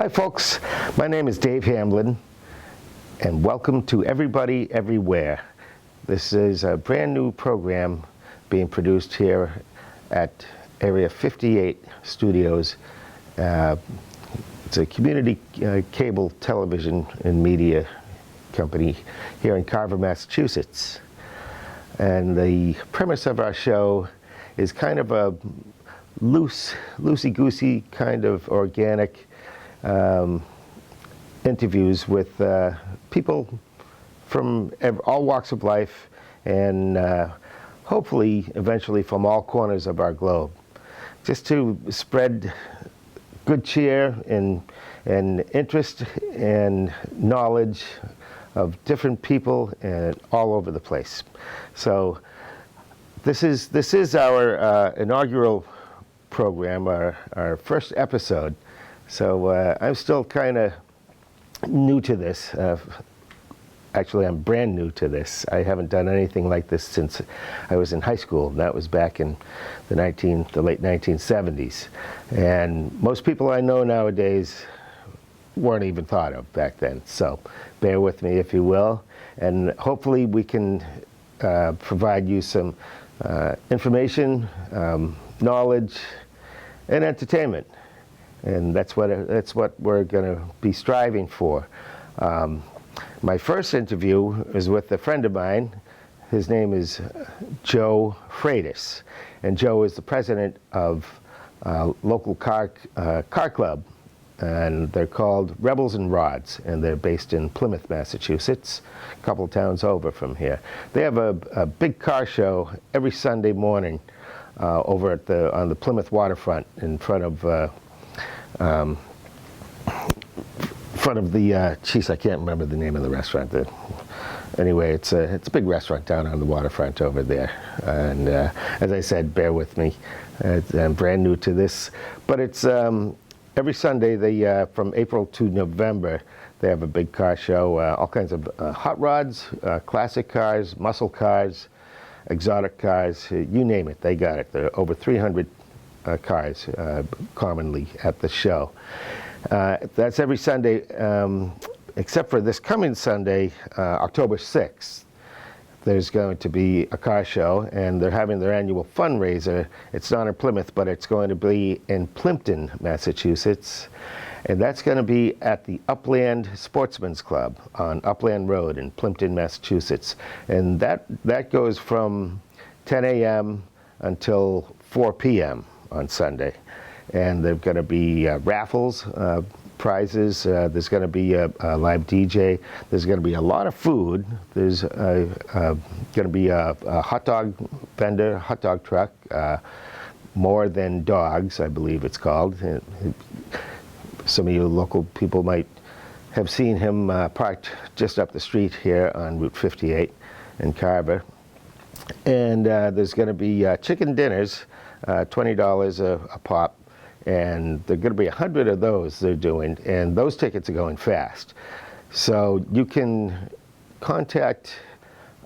Hi folks, my name is Dave Hamlin and welcome to Everybody Everywhere. This is a brand new program being produced here at Area 58 Studios. It's a community cable television and media company here in Carver, Massachusetts. And the premise of our show is kind of a loosey-goosey, kind of organic interviews with people from all walks of life and hopefully eventually from all corners of our globe, just to spread good cheer and interest and knowledge of different people and all over the place. So this is our inaugural program, our first episode. So I'm still kind of new to this. Actually, I'm brand new to this. I haven't done anything like this since I was in high school. That was back in the late 1970s. And most people I know nowadays weren't even thought of back then. So bear with me, if you will. And hopefully we can provide you some information, knowledge, and entertainment. And that's what we're going to be striving for. My first interview is with a friend of mine. His name is Joe Freitas, and Joe is the president of local car club, and they're called Rebels and Rods, and they're based in Plymouth, Massachusetts, a couple towns over from here. They have a big car show every Sunday morning over at on the Plymouth waterfront in front of geez, I can't remember the name of the restaurant. Anyway, it's a big restaurant down on the waterfront over there. And as I said, bear with me. I'm brand new to this, but it's every Sunday. From April to November, they have a big car show. All kinds of hot rods, classic cars, muscle cars, exotic cars, you name it, they got it. There are over 300 cars commonly at the show. That's every Sunday, except for this coming Sunday, October 6th. There's going to be a car show, and they're having their annual fundraiser. It's not in Plymouth, but it's going to be in Plimpton, Massachusetts. And that's going to be at the Upland Sportsman's Club on Upland Road in Plimpton, Massachusetts. And that goes from 10 a.m. until 4 p.m. on Sunday. And there's going to be raffles, prizes. There's going to be a live DJ. There's going to be a lot of food. There's going to be a hot dog vendor, hot dog truck, More Than Dogs, I believe it's called. Some of you local people might have seen him parked just up the street here on Route 58 in Carver. And there's going to be chicken dinners, $20 a pop. And there are going to be 100 of those they're doing, and those tickets are going fast. So you can contact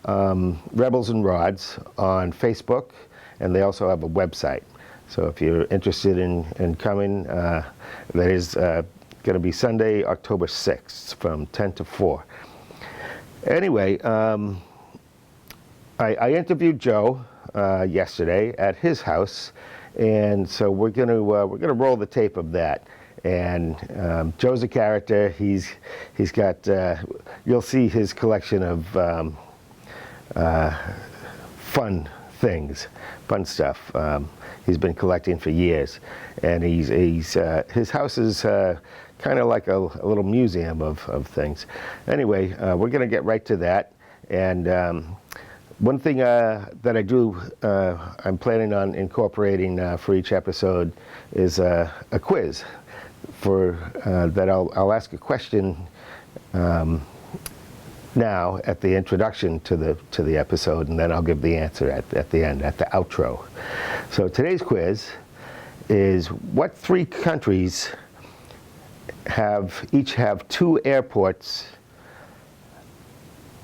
Rebels and Rods on Facebook, and they also have a website. So if you're interested in coming, that is going to be Sunday, October 6th from 10 to 4. Anyway, I interviewed Joe yesterday at his house. And so we're gonna roll the tape of that. And Joe's a character. He's got you'll see his collection of fun things, fun stuff. He's been collecting for years, and his house is kind of like a little museum of things. Anyway, we're gonna get right to that. And one thing that I do, I'm planning on incorporating for each episode is a quiz that I'll ask a question now at the introduction to the episode, and then I'll give the answer at the end, at the outro. So today's quiz is: what three countries each have two airports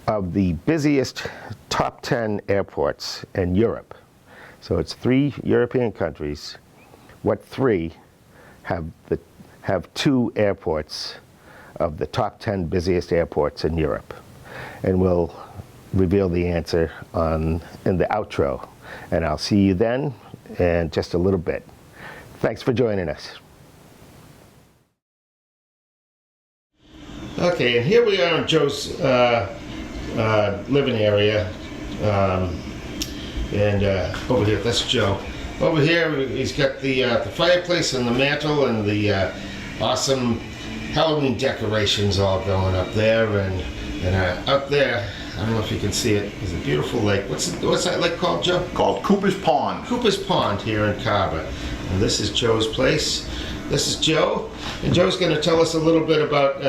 of the busiest top 10 airports in Europe? So it's 3 European countries. What 3 have have 2 airports of the top 10 busiest airports in Europe. And we'll reveal the answer in the outro. And I'll see you then in just a little bit. Thanks for joining us. Okay, and here we are in Joe's living area. Over here, that's Joe. Over here, he's got the fireplace and the mantle and the awesome Halloween decorations all going up there, and up there, I don't know if you can see it, is a beautiful lake. What's that lake called, Joe? Called Cooper's Pond. Cooper's Pond here in Carver. And this is Joe's place. This is Joe, and Joe's going to tell us a little bit about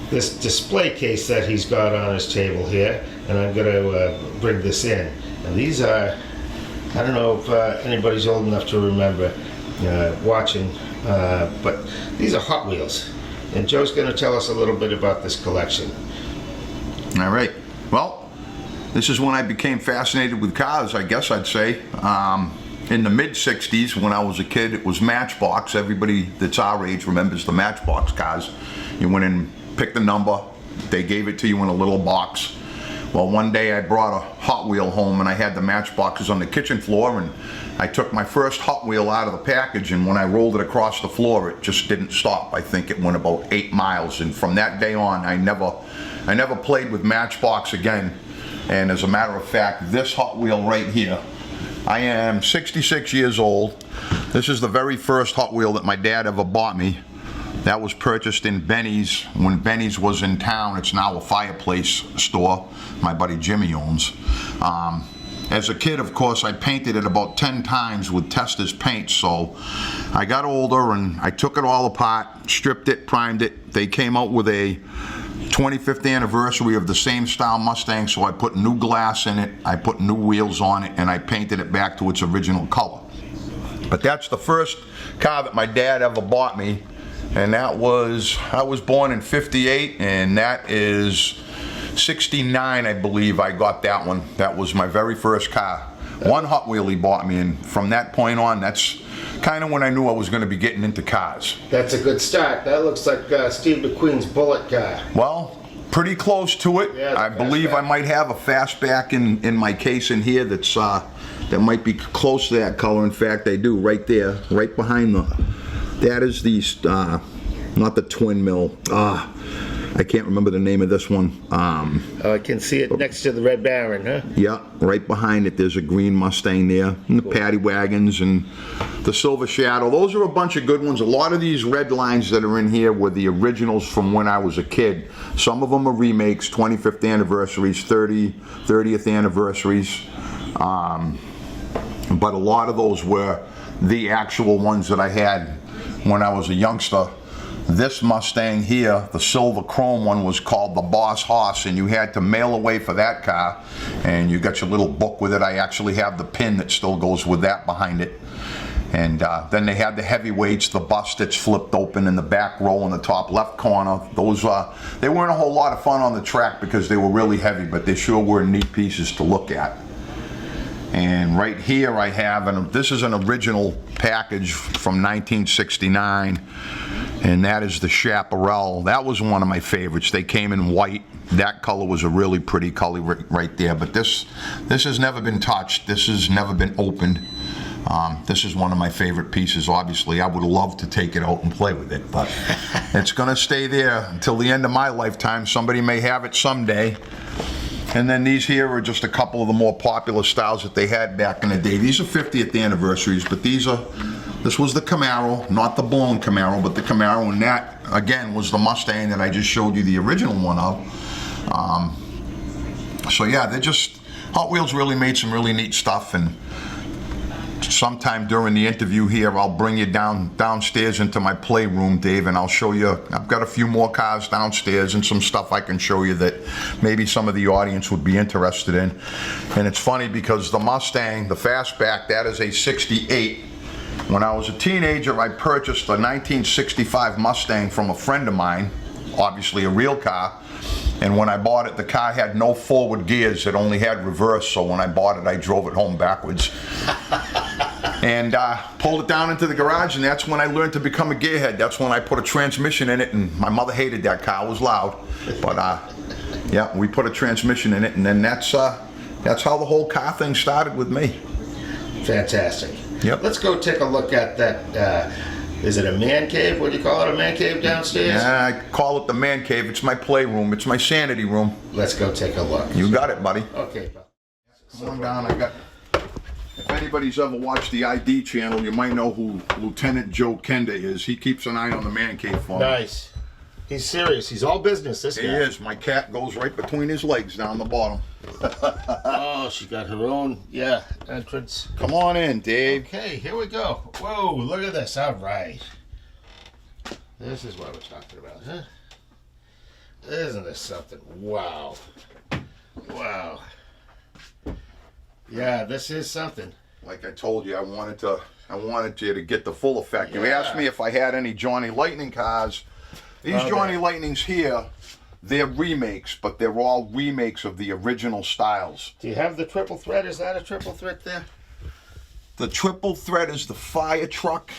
this display case that he's got on his table here, and I'm going to bring this in. And these are, I don't know if anybody's old enough to remember watching, but these are Hot Wheels. And Joe's going to tell us a little bit about this collection. All right. Well, this is when I became fascinated with cars, I guess I'd say. In the mid-'60s, when I was a kid, it was Matchbox. Everybody that's our age remembers the Matchbox cars. You went and picked a number. They gave it to you in a little box. Well, one day I brought a Hot Wheel home, and I had the Matchboxes on the kitchen floor, and I took my first Hot Wheel out of the package, and when I rolled it across the floor, it just didn't stop. I think it went about 8 miles, and from that day on, I never played with Matchbox again. And as a matter of fact, this Hot Wheel right here, I am 66 years old. This is the very first Hot Wheel that my dad ever bought me. That was purchased in Benny's when Benny's was in town. It's now a fireplace store my buddy Jimmy owns. As a kid, of course, I painted it about 10 times with Testa's paint, so I got older and I took it all apart, stripped it, primed it. They came out with a 25th anniversary of the same style Mustang, so I put new glass in it, I put new wheels on it, and I painted it back to its original color. But that's the first car that my dad ever bought me, and I was born in '58, and that is '69, I believe I got that one. That was my very first car. One Hot Wheel he bought me, and from that point on, that's kind of when I knew I was going to be getting into cars. That's a good start. That looks like Steve McQueen's Bullet car. Well, pretty close to it. Yeah, I believe I might have a fastback in my case in here that's that might be close to that color. In fact, I do, right there, right behind that is the not the twin mill. I can't remember the name of this one. I can see it next to the Red Baron, huh? Yeah, right behind it there's a green Mustang there, and the Paddy Wagons and the Silver Shadow. Those are a bunch of good ones. A lot of these red lines that are in here were the originals from when I was a kid. Some of them are remakes, 25th anniversaries, 30th anniversaries. But a lot of those were the actual ones that I had when I was a youngster. This Mustang here, the silver chrome one, was called the Boss Hoss, and you had to mail away for that car, and you got your little book with it. I actually have the pin that still goes with that behind it. And then they had the heavyweights, the bus that's flipped open in the back row in the top left corner. Those they weren't a whole lot of fun on the track because they were really heavy, but they sure were neat pieces to look at. And right here I have, and this is an original package from 1969, and that is the Chaparral. That was one of my favorites. They came in white. That color was a really pretty color right there, but this has never been touched. This has never been opened. This is one of my favorite pieces. Obviously, I would love to take it out and play with it, but it's gonna stay there until the end of my lifetime. Somebody may have it someday. And then these here are just a couple of the more popular styles that they had back in the day. These are 50th anniversaries, but this was the Camaro, not the blown Camaro, but the Camaro, and that, again, was the Mustang that I just showed you the original one of. So yeah, Hot Wheels really made some really neat stuff, and sometime during the interview here, I'll bring you downstairs into my playroom, Dave, and I'll show you. I've got a few more cars downstairs and some stuff I can show you that maybe some of the audience would be interested in. And it's funny because the Mustang, the Fastback, that is a '68. When I was a teenager, I purchased a 1965 Mustang from a friend of mine, obviously a real car. And when I bought it, the car had no forward gears, it only had reverse, so when I bought it, I drove it home backwards. and pulled it down into the garage, and that's when I learned to become a gearhead. That's when I put a transmission in it, and my mother hated that car. It was loud, but yeah, we put a transmission in it, and then that's how the whole car thing started with me. Fantastic. Yep. Let's go take a look at that. Is it a man cave? What do you call it? A man cave downstairs? Yeah, I call it the man cave. It's my playroom. It's my sanity room. Let's go take a look. You got it, buddy. Okay. Come on down. If anybody's ever watched the ID channel, you might know who Lieutenant Joe Kenda is. He keeps an eye on the man cave for me. Nice. He's serious. He's all business, this guy. He is. My cat goes right between his legs down the bottom. Oh, she got her own, entrance. Come on in, Dave. Okay, here we go. Whoa, look at this. All right. This is what we're talking about, huh? Isn't this something? Wow. Wow. Yeah, this is something. Like I told you, I wanted you to get the full effect. You Yeah. asked me if I had any Johnny Lightning cars. These Johnny Lightnings here, they're remakes, but they're all remakes of the original styles. Do you have the triple thread? Is that a triple thread there? The triple thread is the fire truck.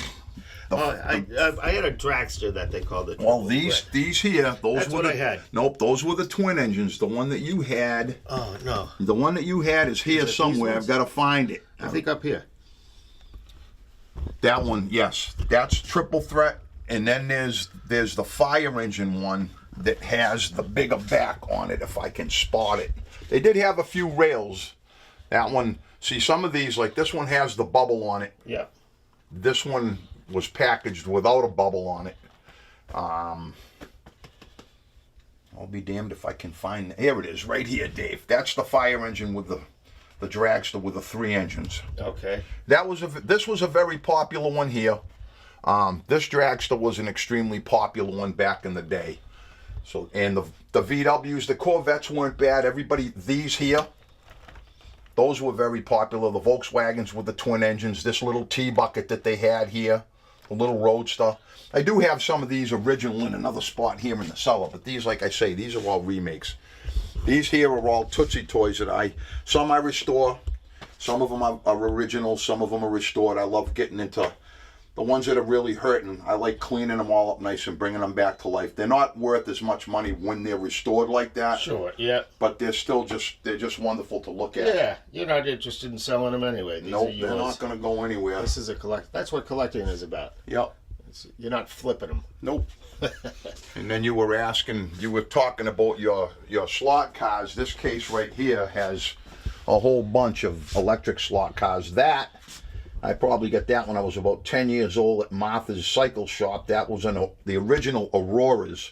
I had a dragster that they called it. Triple Well, these here, those That's were what the, I had. Nope, those were the twin engines. The one that you had, Oh, no. the one that you had is here it these somewhere. ones? I've got to find it. I think up here. That one, yes, that's triple threat. And then there's the fire engine one that has the bigger back on it, if I can spot it. They did have a few rails. That one, see, some of these, like this one has the bubble on it. Yeah. This one was packaged without a bubble on it. I'll be damned if I can find. Here it is, right here, Dave. That's the fire engine with the dragster with the 3 engines. Okay. This was a very popular one here. This dragster was an extremely popular one back in the day. So, and the VWs, the Corvettes weren't bad. These here, those were very popular. The Volkswagens with the twin engines. This little T-bucket that they had here, a little Roadster. I do have some of these original in another spot here in the cellar, but these, like I say, these are all remakes. These here are all Tootsie Toys that some I restore. Some of them are original, some of them are restored. I love getting into the ones that are really hurting. I like cleaning them all up nice and bringing them back to life. They're not worth as much money when they're restored like that. Sure, yeah. But they're still they're just wonderful to look at. Yeah, you're not interested in selling them anyway. These Nope, are yours. they're not going to go anywhere. This is a collect. That's what collecting is about. Yep. You're not flipping them. Nope. And then you were talking about your slot cars. This case right here has a whole bunch of electric slot cars. I probably got that when I was about 10 years old at Martha's Cycle Shop. That was the original Auroras.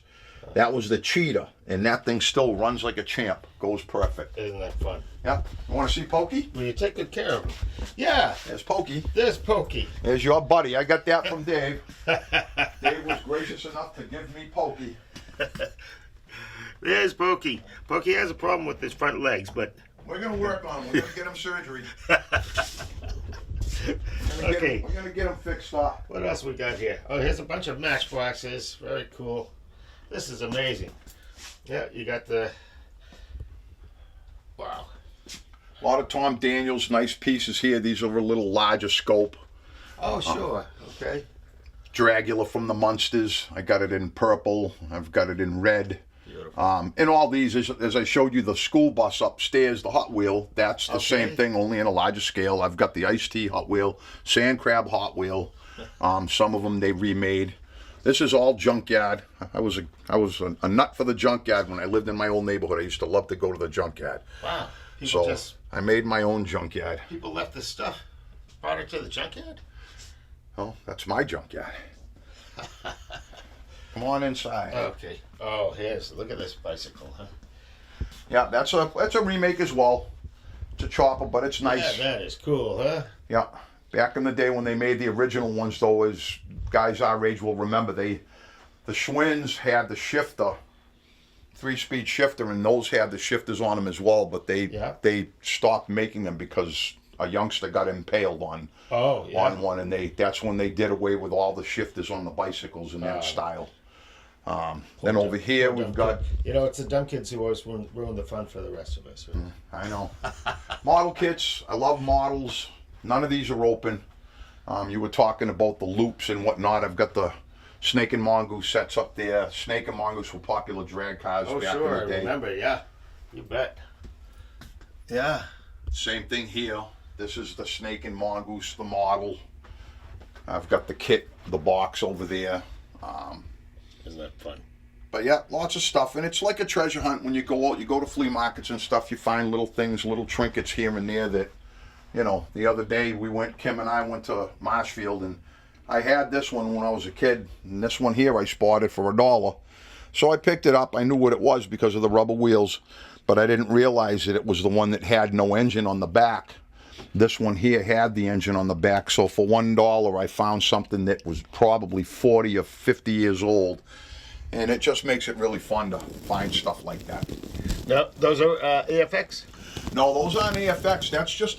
That was the Cheetah, and that thing still runs like a champ. Goes perfect. Isn't that fun? Yeah. You want to see Pokey? Well, you take good care of them. Yeah. There's Pokey. There's Pokey. There's your buddy. I got that from Dave. Dave was gracious enough to give me Pokey. There's Pokey. Pokey has a problem with his front legs, but... We're going to work on him. We're going to get him surgery. Okay. We're going to get him fixed up. What else we got here? Oh, here's a bunch of matchboxes. Very cool. This is amazing. Yeah, you got the... Wow. A lot of Tom Daniels, nice pieces here. These are a little larger scope. Oh, sure. Okay. Dragula from the Munsters. I got it in purple. I've got it in red. Beautiful. And all these, as I showed you, the school bus upstairs, the Hot Wheel, that's the same thing, only in a larger scale. I've got the Ice-T Hot Wheel, Sand Crab Hot Wheel. Some of them they remade. This is all junkyard. I was a nut for the junkyard when I lived in my old neighborhood. I used to love to go to the junkyard. Wow. So I made my own junkyard. People left this stuff, brought it to the junkyard? Oh, that's my junkyard. Come on inside. Okay. Oh, look at this bicycle, huh? Yeah, that's a remake as well. It's a chopper, but it's nice. Yeah, that is cool, huh? Yeah. Back in the day when they made the original ones, though, as guys our age will remember, the Schwinn's had the shifter, 3-speed shifter, and those had the shifters on them as well, but they stopped making them because a youngster got impaled on one, and that's when they did away with all the shifters on the bicycles in that style. Then over here we've got... it's the dumb kids who always ruin the fun for the rest of us. Right? I know. Model kits. I love models. None of these are open. You were talking about the loops and whatnot. I've got the Snake and Mongoose sets up there. Snake and Mongoose were popular drag cars back in the day. I remember, yeah. You bet. Yeah. Same thing here. This is the Snake and Mongoose, the model. I've got the kit, the box over there. Isn't that fun? But yeah, lots of stuff. And it's like a treasure hunt when you go out. You go to flea markets and stuff. You find little things, little trinkets here and there that, you know, the other day Kim and I went to Marshfield, and I had this one when I was a kid. And this one here I spotted for $1. So I picked it up. I knew what it was because of the rubber wheels, but I didn't realize that it was the one that had no engine on the back. This one here had the engine on the back. So for $1, I found something that was probably 40 or 50 years old. And it just makes it really fun to find stuff like that. No, those are AFX? No, those aren't AFX. That's just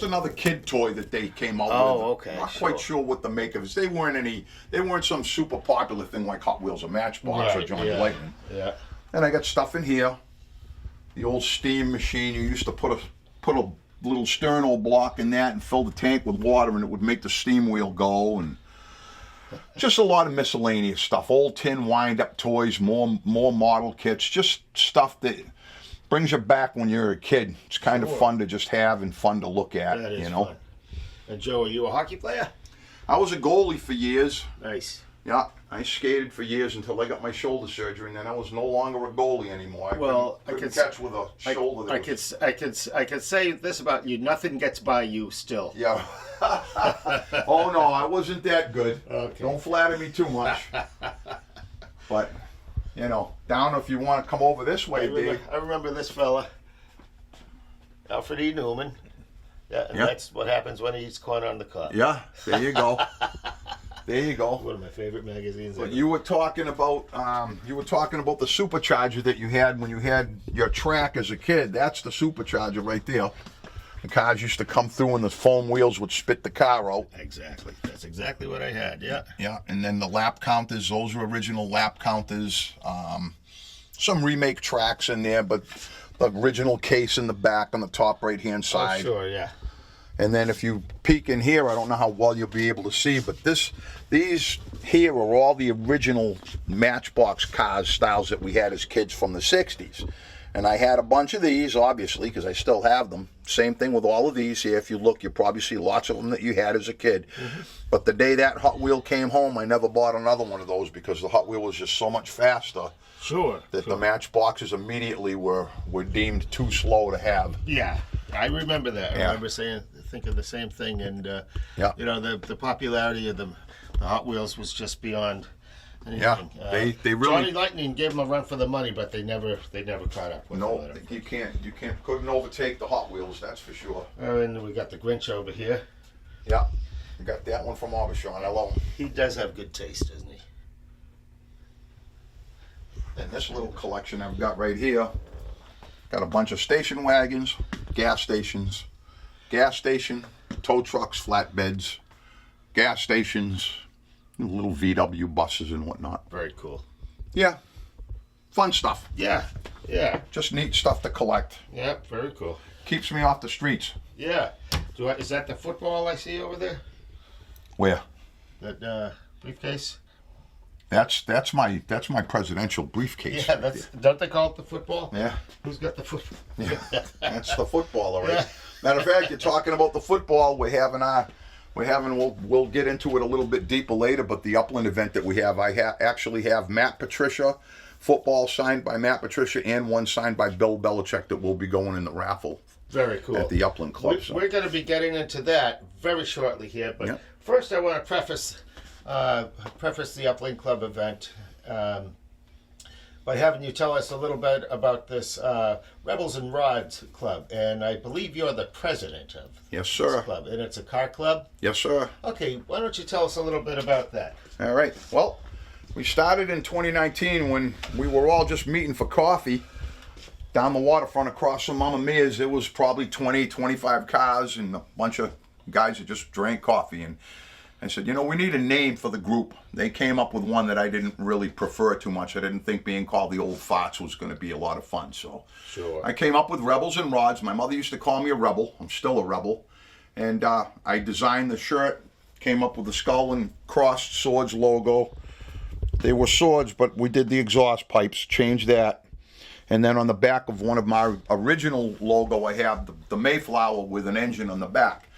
another kid toy that they came out with. Oh, okay. Not quite sure what the make of it is. They weren't some super popular thing like Hot Wheels or Matchbox or Johnny Lightning. Yeah. And I got stuff in here. The old steam machine. You used to put a little sterno block in that and fill the tank with water, and it would make the steam wheel go. And just a lot of miscellaneous stuff. Old tin wind-up toys, more model kits, just stuff that brings you back when you're a kid. It's kind of fun to just have and fun to look at. That is you know. fun. And Joe, are you a hockey player? I was a goalie for years. Nice. Yeah, I skated for years until I got my shoulder surgery, and then I was no longer a goalie anymore. I couldn't catch with a shoulder. I could say this about you: nothing gets by you still. Yeah. Oh no, I wasn't that good. Okay. Don't flatter me too much. But you know, down if you want to come over this way, Dave. I remember this fella, Alfred E. Newman. Yeah, and that's what happens when he eats corn on the cob. Yeah, there you go. There you go. One of my favorite magazines. But you were talking about the supercharger that you had when you had your track as a kid. That's the supercharger right there. The cars used to come through and the foam wheels would spit the car out. Exactly. That's exactly what I had, yeah. Yeah, and then the lap counters, those were original lap counters. Some remake tracks in there, but the original case in the back on the top right-hand side. Oh, sure, yeah. And then if you peek in here, I don't know how well you'll be able to see, but these here are all the original Matchbox cars styles that we had as kids from the 60s. And I had a bunch of these, obviously, because I still have them. Same thing with all of these here. If you look, you'll probably see lots of them that you had as a kid. Mm-hmm. But the day that Hot Wheel came home, I never bought another one of those because the Hot Wheel was just so much faster. Sure. That the Matchboxes immediately were deemed too slow to have. Yeah, I remember that. I remember thinking the same thing. And, you know, the popularity of the Hot Wheels was just beyond anything. Yeah, they really. Johnny Lightning gave them a run for the money, but they never caught up with No, you couldn't overtake the Hot Wheels, that's for sure. And we got the Grinch over here. Yeah, we got that one from Aubuchon. I love him. He does have good taste, doesn't he? And this little collection I've got right here, got a bunch of station wagons, gas stations, tow trucks, flatbeds, gas stations, little VW buses and whatnot. Very cool. Yeah, fun stuff. Yeah, yeah. Just neat stuff to collect. Yeah, very cool. Keeps me off the streets. Yeah. Is that the football I see over there? Where? That briefcase? That's my presidential briefcase. Yeah, don't they call it the football? Yeah. Who's got the football? Yeah, that's the football, all right. Yeah. Matter of fact, you're talking about the football. We'll get into it a little bit deeper later, but the Upland event that we have, I actually have Matt Patricia football signed by Matt Patricia and one signed by Bill Belichick that will be going in the raffle. Very cool. At the Upland Club. We're going to be getting into that very shortly here, but first I want to preface the Upland Club event by having you tell us a little bit about this Rebels and Rods Club, and I believe you're the president of this club, and it's a car club? Yes, sir. Okay, why don't you tell us a little bit about that? All right. Well, we started in 2019 when we were all just meeting for coffee down the waterfront across from Mamma Mia's. There was probably 20, 25 cars and a bunch of guys that just drank coffee, and I said, we need a name for the group. They came up with one that I didn't really prefer too much. I didn't think being called the Old Farts was going to be a lot of fun. So I came up with Rebels and Rods. My mother used to call me a rebel. I'm still a rebel. And I designed the shirt came up with the skull and crossed swords logo. They were swords, but we did the exhaust pipes, changed that. And then on the back of one of my original logo, I have the Mayflower with an engine on the back.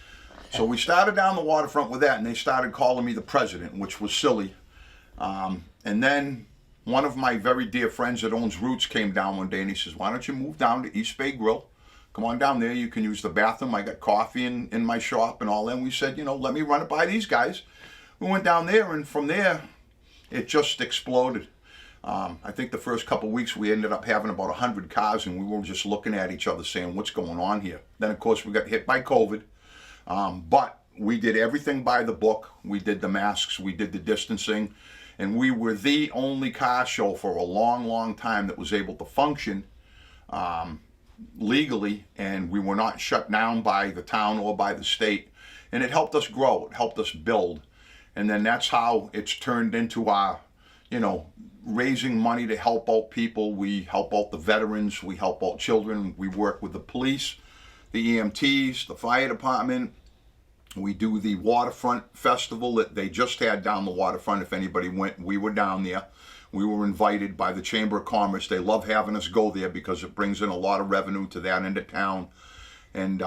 So we started down the waterfront with that, and they started calling me the president, which was silly. And then one of my very dear friends that owns Roots came down one day, and he says, why don't you move down to East Bay Grill? Come on down there, you can use the bathroom. I got coffee in my shop and all that. And we said, let me run it by these guys. We went down there, and from there, it just exploded. I think the first couple of weeks we ended up having about 100 cars, and we were just looking at each other saying, what's going on here? Then, of course, we got hit by COVID. But we did everything by the book. We did the masks, we did the distancing, and we were the only car show for a long, long time that was able to function legally, and we were not shut down by the town or by the state. And it helped us grow, it helped us build. And then that's how it's turned into our, raising money to help out people. We help out the veterans, we help out children, we work with the police, the EMTs, the fire department. We do the waterfront festival that they just had down the waterfront. If anybody went, we were down there. We were invited by the Chamber of Commerce. They love having us go there because it brings in a lot of revenue to that end of town. And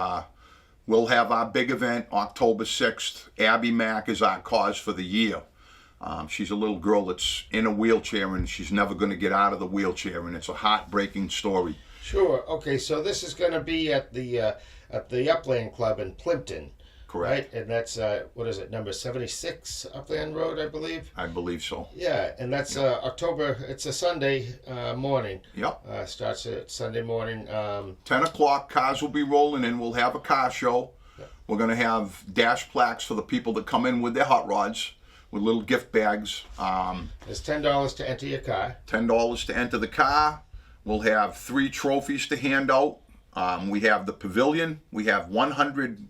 we'll have our big event October 6th. Abby Mack is our cause for the year. She's a little girl that's in a wheelchair, and she's never going to get out of the wheelchair, and it's a heartbreaking story. Sure. Okay, so this is going to be at the Upland Club in Plimpton. Correct. Right? And that's, what is it, number 76 Upland Road, I believe? I believe so. Yeah, and that's October, it's a Sunday morning. Yep. Starts at Sunday morning. 10 o'clock, cars will be rolling in. We'll have a car show. Yep. We're going to have dash plaques for the people that come in with their hot rods, with little gift bags. There's $10 to enter your car. $10 to enter the car. We'll have 3 trophies to hand out. We have the pavilion. We have 100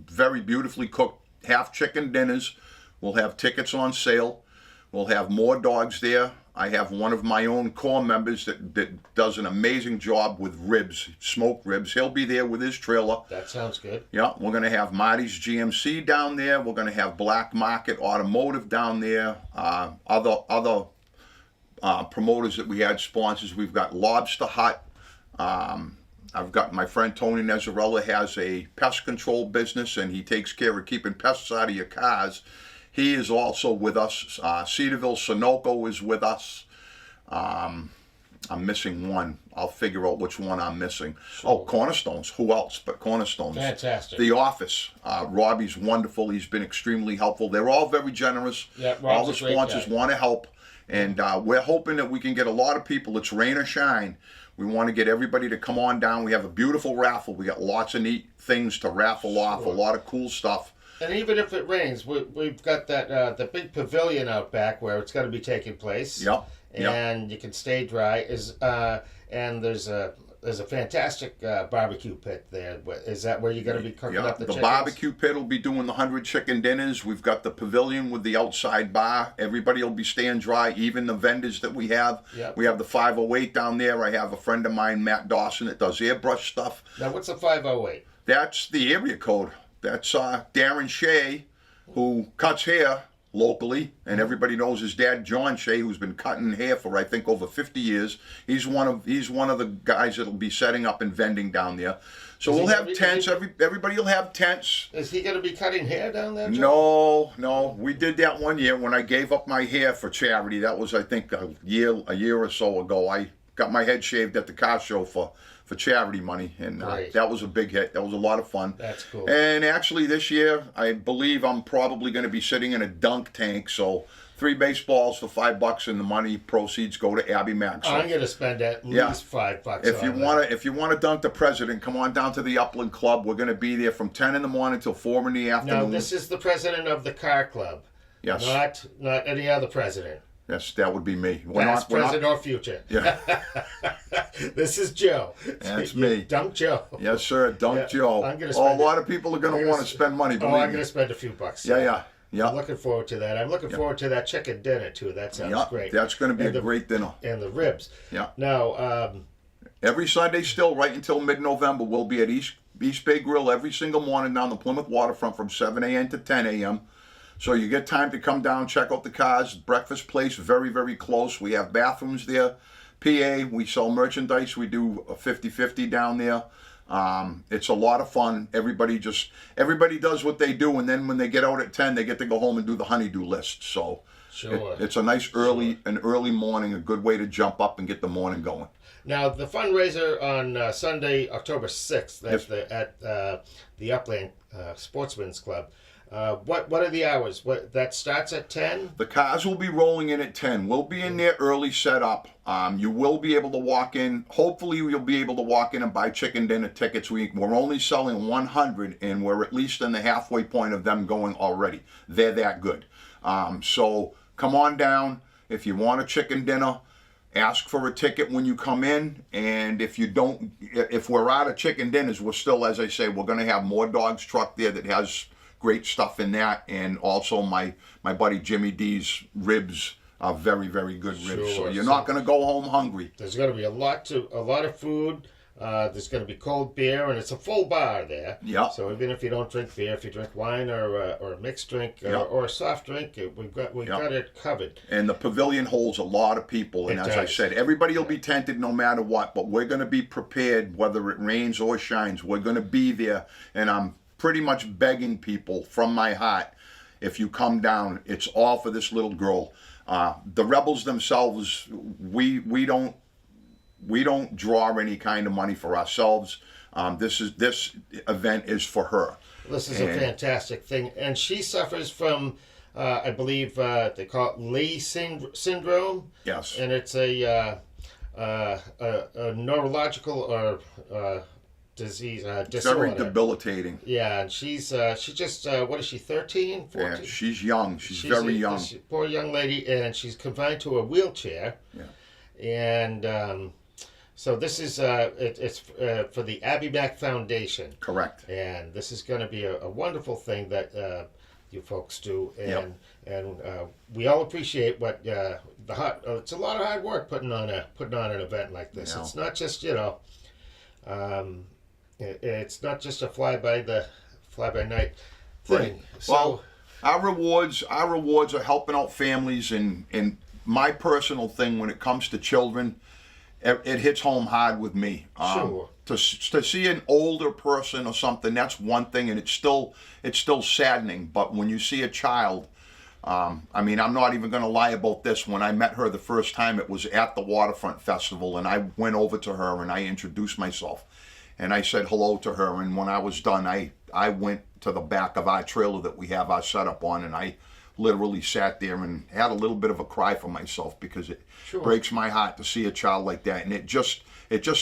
very beautifully cooked half chicken dinners. We'll have tickets on sale. We'll have more dogs there. I have one of my own core members that does an amazing job with ribs, smoked ribs. He'll be there with his trailer. That sounds good. Yeah, we're going to have Marty's GMC down there. We're going to have Black Market Automotive down there. Other promoters that we had, sponsors. We've got Lobster Hut. I've got my friend Tony Nezzarella has a pest control business, and he takes care of keeping pests out of your cars. He is also with us. Cedarville Sunoco is with us. I'm missing one. I'll figure out which one I'm missing. Sure. Oh, Cornerstones. Who else but Cornerstones? Fantastic. The Office. Robbie's wonderful. He's been extremely helpful. They're all very generous. Yeah, all the sponsors want to help. And we're hoping that we can get a lot of people. It's rain or shine. We want to get everybody to come on down. We have a beautiful raffle. We got lots of neat things to raffle off, a lot of cool stuff. And even if it rains, we've got that the big pavilion out back where it's going to be taking place. Yep. And you can stay dry. And there's a fantastic barbecue pit there. Is that where you're going to be cooking up the chickens? The barbecue pit will be doing the 100 chicken dinners. We've got the pavilion with the outside bar. Everybody will be staying dry, even the vendors that we have. Yep. We have the 508 down there. I have a friend of mine, Matt Dawson, that does airbrush stuff. Now, what's a 508? That's the area code. That's Darren Shea, who cuts hair locally, and everybody knows his dad, John Shea, who's been cutting hair for I think over 50 years. He's one of the guys that'll be setting up and vending down there. So we'll have tents. Everybody will have tents. Is he going to be cutting hair down there, Joe? No. We did that one year when I gave up my hair for charity. That was I think a year or so ago. I got my head shaved at the car show for charity money, and that was a big hit. That was a lot of fun. That's cool. And actually this year, I believe I'm probably going to be sitting in a dunk tank, so 3 baseballs for $5, and the money proceeds go to Abby Mack. So, I'm going to spend at least $5. If you want to dunk the president, come on down to the Upland Club. We're going to be there from 10 in the morning till 4 in the afternoon. Now, this is the president of the car club. Yes. Not any other president. Yes, that would be me. Past, present, or future. Yeah. This is Joe. That's me. Dunk Joe. Yes, sir. Dunk Joe. A lot of people are going to want to spend money. I'm going to spend a few bucks. Yeah. I'm looking forward to that. I'm looking forward to that chicken dinner, too. That sounds great. That's going to be a great dinner. And the ribs. Yeah. Now, every Sunday still, right until mid-November, we'll be at East Bay Grill every single morning down the Plymouth waterfront from 7 a.m. to 10 a.m. So you get time to come down, check out the cars. Breakfast place, very, very close. We have bathrooms there. PA, we sell merchandise. We do a 50-50 down there. It's a lot of fun. Everybody does what they do, and then when they get out at 10, they get to go home and do the honeydew list. So Sure. it's a nice an early morning, a good way to jump up and get the morning going. Now, the fundraiser on Sunday, October 6th, at the Upland Sportsman's Club. What are the hours? That starts at 10? The cars will be rolling in at 10. We'll be in there early set up. You will be able to walk in. Hopefully you'll be able to walk in and buy chicken dinner tickets. We're only selling 100, and we're at least in the halfway point of them going already. They're that good. So come on down. If you want a chicken dinner, ask for a ticket when you come in. And if we're out of chicken dinners, we're still, as I say, we're going to have More Dogs truck there that has great stuff in that, and also my buddy Jimmy D's ribs are very, very good ribs. Sure. So you're not going to go home hungry. There's going to be a lot of food. There's going to be cold beer, and it's a full bar there. Yeah. So even if you don't drink beer, if you drink wine or a mixed drink or a soft drink, we've got it covered. And the pavilion holds a lot of people, and as I said, everybody will be tented no matter what. But we're going to be prepared, whether it rains or shines. We're going to be there, and I'm pretty much begging people from my heart, if you come down, it's all for this little girl. The Rebels themselves, we don't draw any kind of money for ourselves. This event is for her. This is a fantastic thing, and she suffers from, I believe they call it Lee syndrome. Yes, and it's a neurological or disease, disorder. Very debilitating. Yeah, and she just what is she, 13, 14? Yeah, she's young. She's very young. Poor young lady, and she's confined to a wheelchair. Yeah. And so this is it's for the Abby Mack Foundation. Correct. And this is going to be a wonderful thing that you folks do, and we all appreciate what it's a lot of hard work putting on an event like this. Yeah. It's not just it's not just a fly by night thing. Right. So well, our rewards are helping out families, and my personal thing when it comes to children, it hits home hard with me. Sure. To see an older person or something, that's one thing, and it's still saddening. But when you see a child, I mean, I'm not even going to lie about this. When I met her the first time, it was at the Waterfront Festival, and I went over to her and I introduced myself. And I said hello to her, and when I was done, I went to the back of our trailer that we have our setup on, and I literally sat there and had a little bit of a cry for myself, because it breaks my heart to see a child like that, and it just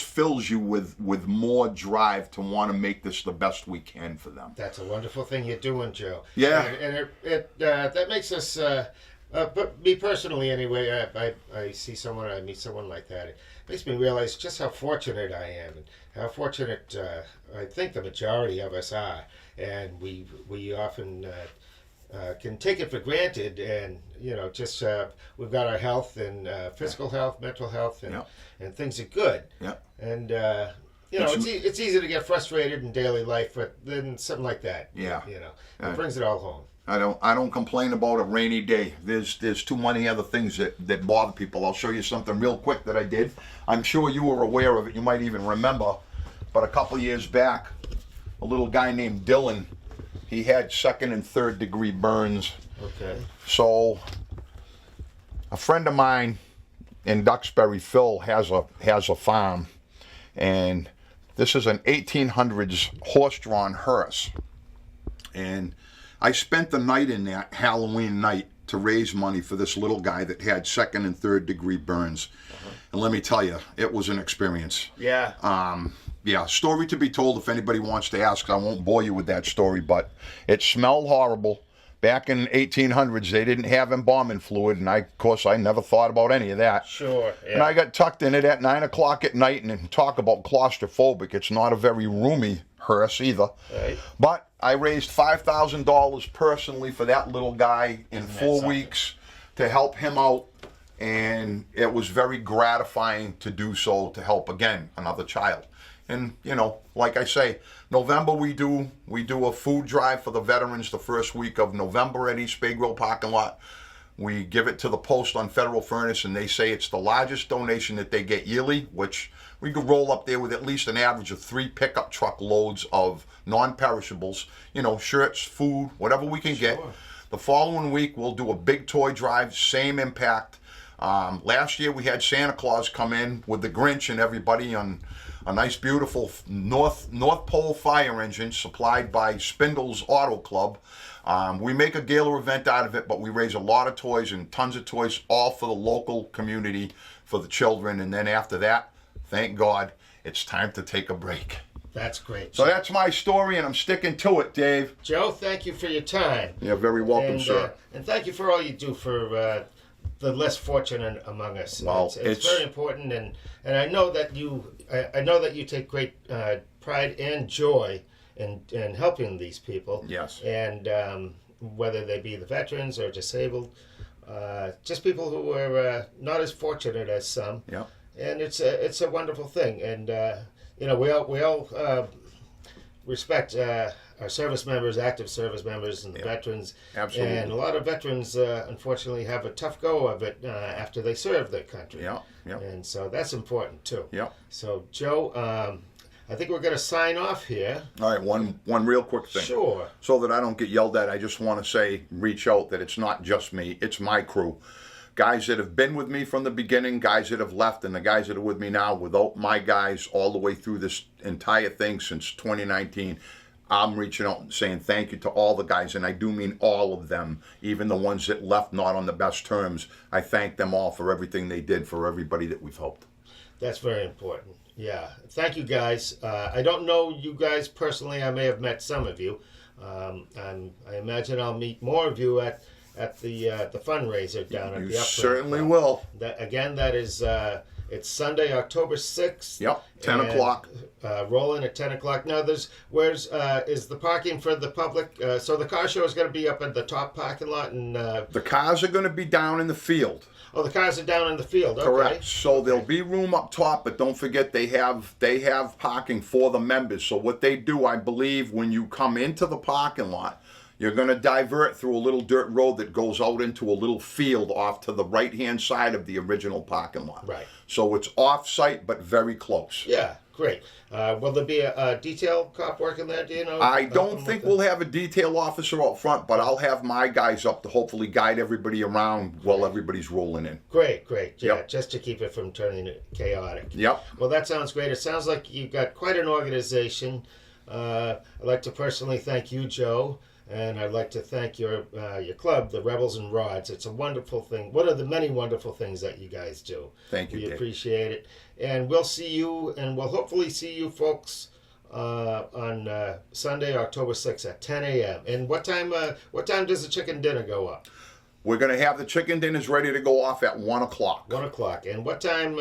fills you with more drive to want to make this the best we can for them. That's a wonderful thing you're doing, Joe. Yeah. And it that makes us, but me personally anyway, I meet someone like that. It makes me realize just how fortunate I am, and how fortunate I think the majority of us are. And we often can take it for granted, and just we've got our health and physical health, mental health, and things are good. Yeah. And it's easy to get frustrated in daily life, but then something like that, it brings it all home. I don't complain about a rainy day. There's too many other things that bother people. I'll show you something real quick that I did. I'm sure you were aware of it. You might even remember. But a couple years back, a little guy named Dylan, he had 2nd and 3rd degree burns. Okay. So a friend of mine in Duxbury, Phil, has a farm, and this is an 1800s horse-drawn hearse. And I spent the night in that Halloween night to raise money for this little guy that had 2nd and 3rd degree burns. And let me tell you, it was an experience. Yeah. Story to be told if anybody wants to ask. I won't bore you with that story, but it smelled horrible. Back in 1800s, they didn't have embalming fluid, and of course, I never thought about any of that. Sure. Yeah. And I got tucked in it at 9 o'clock at night, and talk about claustrophobic. It's not a very roomy hearse either. Right. But I raised $5,000 personally for that little guy in 4 weeks to help him out, and it was very gratifying to do so, to help, again, another child. And like I say, November we do a food drive for the veterans the first week of November at East Bay Grill parking lot. We give it to the Post on Federal Furnace, and they say it's the largest donation that they get yearly, which we could roll up there with at least an average of 3 pickup truck loads of non-perishables, shirts, food, whatever we can get. The following week, we'll do a big toy drive, same impact. Last year, we had Santa Claus come in with the Grinch and everybody on a nice, beautiful North Pole fire engine supplied by Spindle's Auto Club. We make a gala event out of it, but we raise a lot of toys and tons of toys, all for the local community, for the children. And then after that, thank God, it's time to take a break. That's great. So that's my story, and I'm sticking to it, Dave. Joe, thank you for your time. You're very welcome, sir. And thank you for all you do for the less fortunate among us. Well, it's very important, and I know that I know that you take great pride and joy in helping these people. Yes. And whether they be the veterans or disabled, just people who are not as fortunate as some. Yeah. And it's a wonderful thing, and we all respect our service members, active service members, and the veterans. Absolutely. And a lot of veterans, unfortunately, have a tough go of it after they serve their country. Yeah. Yeah. And so that's important too. Yeah. So Joe, I think we're going to sign off here. All right, one real quick thing. Sure. So that I don't get yelled at, I just want to reach out that it's not just me, it's my crew. Guys that have been with me from the beginning, guys that have left, and the guys that are with me now. Without my guys all the way through this entire thing since 2019, I'm reaching out and saying thank you to all the guys, and I do mean all of them, even the ones that left not on the best terms. I thank them all for everything they did for everybody that we've helped. That's very important. Yeah. Thank you, guys. I don't know you guys personally. I may have met some of you. I imagine I'll meet more of you at the fundraiser down at the Upland. You certainly will. That is it's Sunday, October 6th. Yep, 10 o'clock. Rolling at 10 o'clock. Now, is the parking for the public? So the car show is going to be up at the top parking lot, and the cars are going to be down in the field. Oh, the cars are down in the field. Okay. Correct. So there'll be room up top, but don't forget they have parking for the members. So what they do, I believe, when you come into the parking lot, you're going to divert through a little dirt road that goes out into a little field off to the right-hand side of the original parking lot. Right. So it's off-site, but very close. Yeah, great. Will there be a detail cop working there, do you know? I don't think we'll have a detail officer out front, but I'll have my guys up to hopefully guide everybody around while everybody's rolling in. Great. Yeah, Yep. just to keep it from turning chaotic. Yep. Well, that sounds great. It sounds like you've got quite an organization. I'd like to personally thank you, Joe. And I'd like to thank your club, the Rebels and Rods. It's a wonderful thing. One of the many wonderful things that you guys do. Thank you, We Dave. appreciate it. And we'll see you, and we'll hopefully see you folks on Sunday, October 6th at 10 a.m. And what time does the chicken dinner go up? We're going to have the chicken dinners ready to go off at 1 o'clock. 1 o'clock. And what time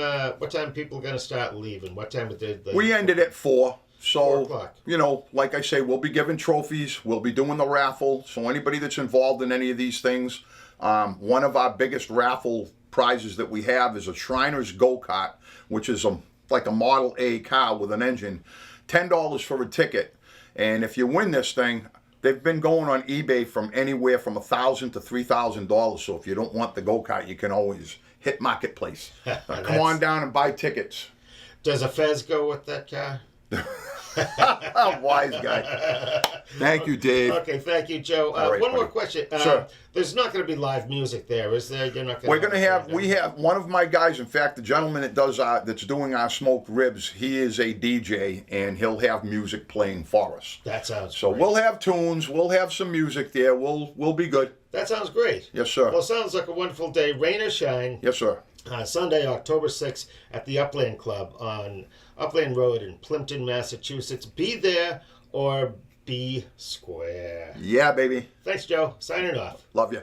people are going to start leaving? What time did they... We ended at 4. 4 o'clock. So, like I say, we'll be giving trophies. We'll be doing the raffle. So anybody that's involved in any of these things, one of our biggest raffle prizes that we have is a Shriners Go-Kart, which is like a Model A car with an engine. $10 for a ticket. And if you win this thing, they've been going on eBay from anywhere from $1,000 to $3,000. So if you don't want the go-kart, you can always hit Marketplace. Come on down and buy tickets. Does a Fez go with that car? Wise guy. Thank you, Dave. Okay, thank you, Joe. All right, one more buddy. question. Sure. There's not going to be live music there, is there? You're not going. We're going to have. We have one of my guys. In fact, the gentleman that that's doing our smoked ribs. He is a DJ, and he'll have music playing for us. That sounds. So great. we'll have tunes. We'll have some music there. We'll be good. That sounds great. Yes, sir. Well, sounds like a wonderful day, rain or shine. Yes, sir. Sunday, October 6th at the Upland Club on Upland Road in Plimpton, Massachusetts. Be there or be square. Yeah, baby. Thanks, Joe. Signing off. Love you.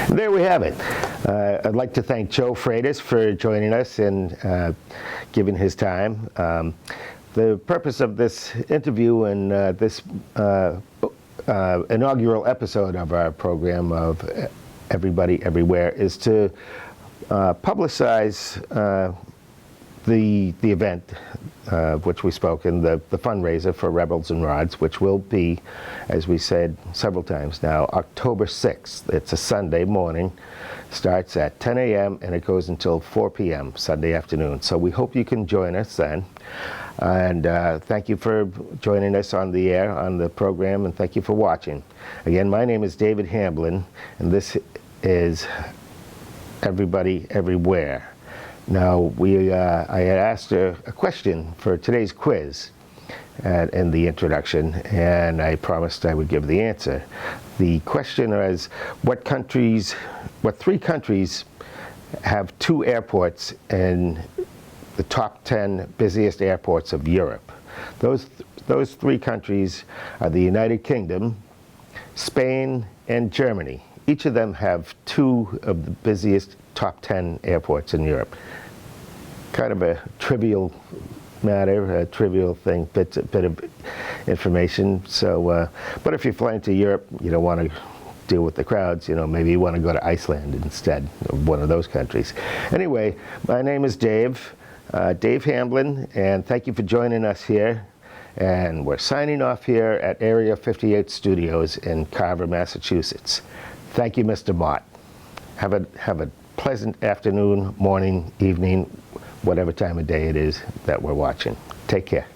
There we have it. I'd like to thank Joe Freitas for joining us and giving his time. The purpose of this interview and this inaugural episode of our program of Everybody Everywhere is to publicize the event, which we spoke in, the fundraiser for Rebels and Rods, which will be, as we said several times now, October 6th. It's a Sunday morning, starts at 10 a.m. and it goes until 4 p.m. Sunday afternoon. So we hope you can join us then. And thank you for joining us on the air, on the program, and thank you for watching. Again, my name is David Hamblin, and this is Everybody Everywhere. Now, I had asked a question for today's quiz in the introduction, and I promised I would give the answer. The question is, what three countries have 2 airports in the top 10 busiest airports of Europe? Those 3 countries are the United Kingdom, Spain, and Germany. Each of them have 2 of the busiest top 10 airports in Europe. Kind of a trivial matter, a trivial thing, bit of information. So, but if you're flying to Europe, you don't want to deal with the crowds. Maybe you want to go to Iceland instead of one of those countries. Anyway, my name is Dave Hamblin, and thank you for joining us here. And we're signing off here at Area 58 Studios in Carver, Massachusetts. Thank you, Mr. Mott. Have a pleasant afternoon, morning, evening, whatever time of day it is that we're watching. Take care.